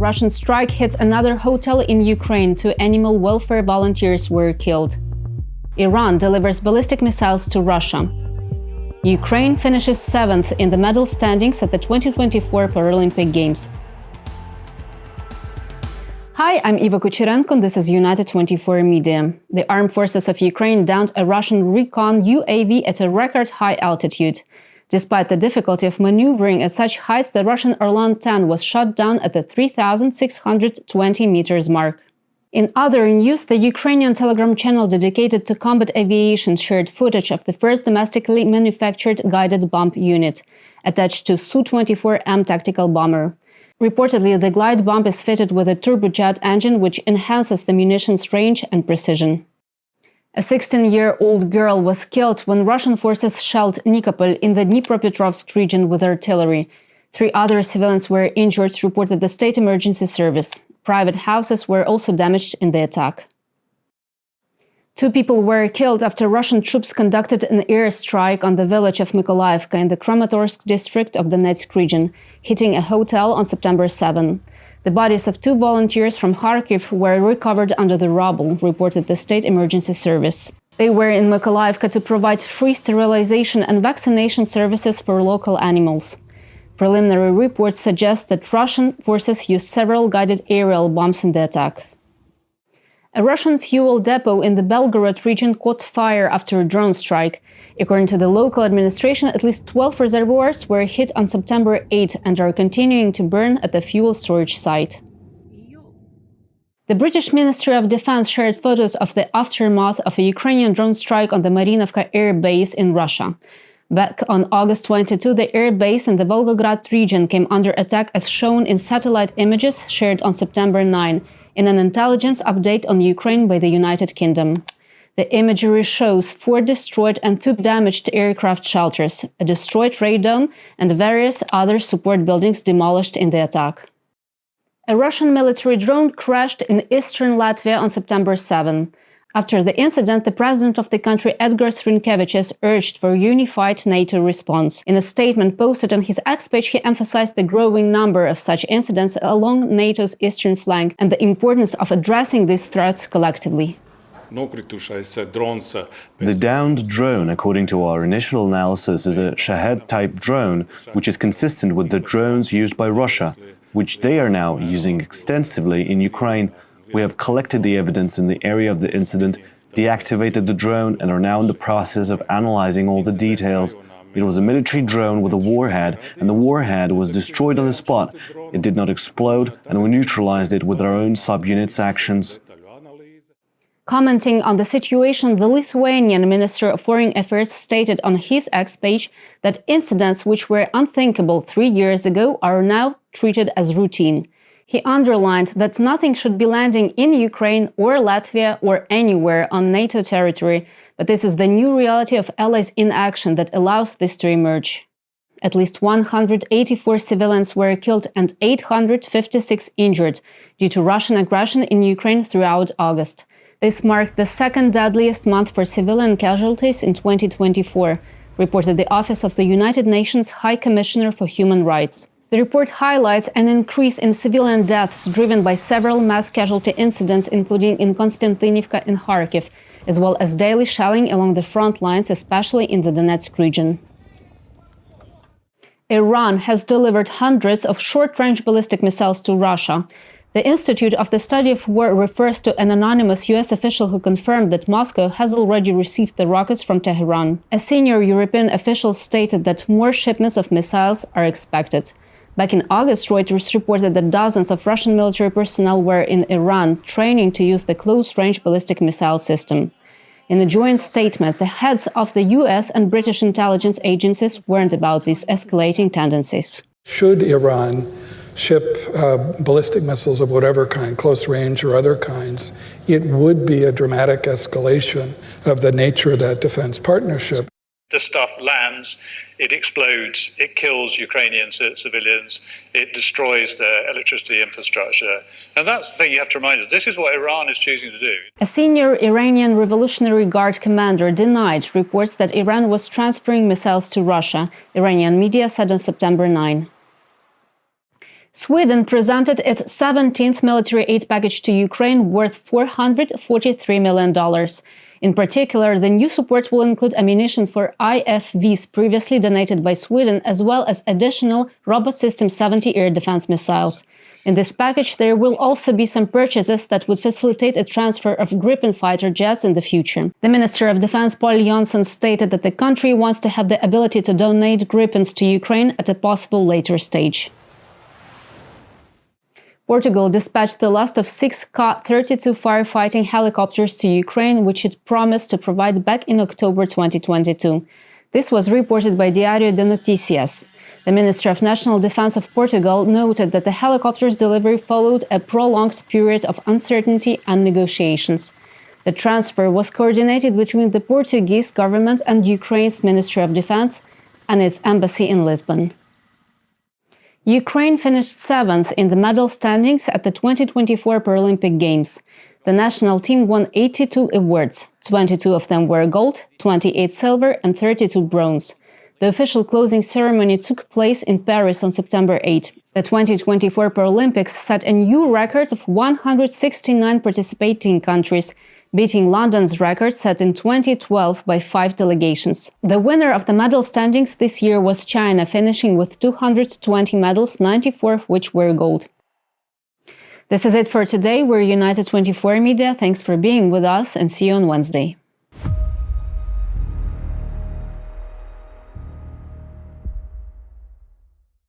Russian strike hits another hotel in Ukraine. 2 animal welfare volunteers were killed. Iran delivers ballistic missiles to Russia. Ukraine finishes 7th in the medal standings at the 2024 Paralympic Games. Hi, I'm Eva Kucherenko, and this is UNITED24 Media. The armed forces of Ukraine downed a Russian recon UAV at a record high altitude. Despite the difficulty of maneuvering at such heights, the Russian Orlan-10 was shot down at the 3,620 meters mark. In other news, the Ukrainian Telegram channel dedicated to combat aviation shared footage of the first domestically manufactured guided bomb unit, attached to Su-24M tactical bomber. Reportedly, the glide bomb is fitted with a turbojet engine which enhances the munitions range and precision. A 16-year-old girl was killed when Russian forces shelled Nikopol in the Dnipropetrovsk region with artillery. 3 other civilians were injured, reported the State Emergency Service. Private houses were also damaged in the attack. 2 people were killed after Russian troops conducted an airstrike on the village of Mykolaivka in the Kramatorsk district of the Donetsk region, hitting a hotel on September 7. The bodies of 2 volunteers from Kharkiv were recovered under the rubble, reported the State Emergency Service. They were in Mykolaivka to provide free sterilization and vaccination services for local animals. Preliminary reports suggest that Russian forces used several guided aerial bombs in the attack. A Russian fuel depot in the Belgorod region caught fire after a drone strike. According to the local administration, at least 12 reservoirs were hit on September 8 and are continuing to burn at the fuel storage site. The British Ministry of Defense shared photos of the aftermath of a Ukrainian drone strike on the Mariinovka air base in Russia. Back on August 22, the air base in the Belgorod region came under attack as shown in satellite images shared on September 9. In an intelligence update on Ukraine by the United Kingdom. The imagery shows 4 destroyed and 2 damaged aircraft shelters, a destroyed radome, and various other support buildings demolished in the attack. A Russian military drone crashed in Eastern Latvia on September 7. After the incident, the president of the country, Edgars Rinkēvičs, urged for a unified NATO response. In a statement posted on his X page, he emphasized the growing number of such incidents along NATO's eastern flank and the importance of addressing these threats collectively. The downed drone, according to our initial analysis, is a Shahed-type drone, which is consistent with the drones used by Russia, which they are now using extensively in Ukraine. We have collected the evidence in the area of the incident, deactivated the drone, and are now in the process of analyzing all the details. It was a military drone with a warhead, and the warhead was destroyed on the spot. It did not explode, and we neutralized it with our own subunits' actions. Commenting on the situation, the Lithuanian Minister of Foreign Affairs stated on his X page that incidents which were unthinkable 3 years ago are now treated as routine. He underlined that nothing should be landing in Ukraine or Latvia or anywhere on NATO territory, but this is the new reality of allies in action that allows this to emerge. At least 184 civilians were killed and 856 injured due to Russian aggression in Ukraine throughout August. This marked the 2nd deadliest month for civilian casualties in 2024, reported the Office of the United Nations High Commissioner for Human Rights. The report highlights an increase in civilian deaths driven by several mass casualty incidents, including in Konstantinivka and Kharkiv, as well as daily shelling along the front lines, especially in the Donetsk region. Iran has delivered hundreds of short-range ballistic missiles to Russia. The Institute of the Study of War refers to an anonymous U.S. official who confirmed that Moscow has already received the rockets from Tehran. A senior European official stated that more shipments of missiles are expected. Back in August, Reuters reported that dozens of Russian military personnel were in Iran training to use the close-range ballistic missile system. In a joint statement, the heads of the US and British intelligence agencies warned about these escalating tendencies. Should Iran ship ballistic missiles of whatever kind, close range or other kinds, it would be a dramatic escalation of the nature of that defense partnership. The stuff lands, it explodes, it kills Ukrainian civilians, it destroys their electricity infrastructure. And that's the thing you have to remind us. This is what Iran is choosing to do. A senior Iranian Revolutionary Guard commander denied reports that Iran was transferring missiles to Russia, Iranian media said on September 9. Sweden presented its 17th military aid package to Ukraine worth $443 million. In particular, the new support will include ammunition for IFVs previously donated by Sweden, as well as additional Robot System 70 air defense missiles. In this package, there will also be some purchases that would facilitate a transfer of Gripen fighter jets in the future. The Minister of Defense Paul Jonsson stated that the country wants to have the ability to donate Gripens to Ukraine at a possible later stage. Portugal dispatched the last of 6 Ka-32 firefighting helicopters to Ukraine, which it promised to provide back in October 2022. This was reported by Diário de Notícias. The Minister of National Defense of Portugal noted that the helicopters' delivery followed a prolonged period of uncertainty and negotiations. The transfer was coordinated between the Portuguese government and Ukraine's Ministry of Defense and its embassy in Lisbon. Ukraine finished 7th in the medal standings at the 2024 Paralympic Games. The national team won 82 awards. 22 of them were gold, 28 silver and 32 bronze. The official closing ceremony took place in Paris on September 8. The 2024 Paralympics set a new record of 169 participating countries, beating London's record set in 2012 by 5 delegations. The winner of the medal standings this year was China, finishing with 220 medals, 94 of which were gold. This is it for today. We're United24 Media. Thanks for being with us and see you on Wednesday.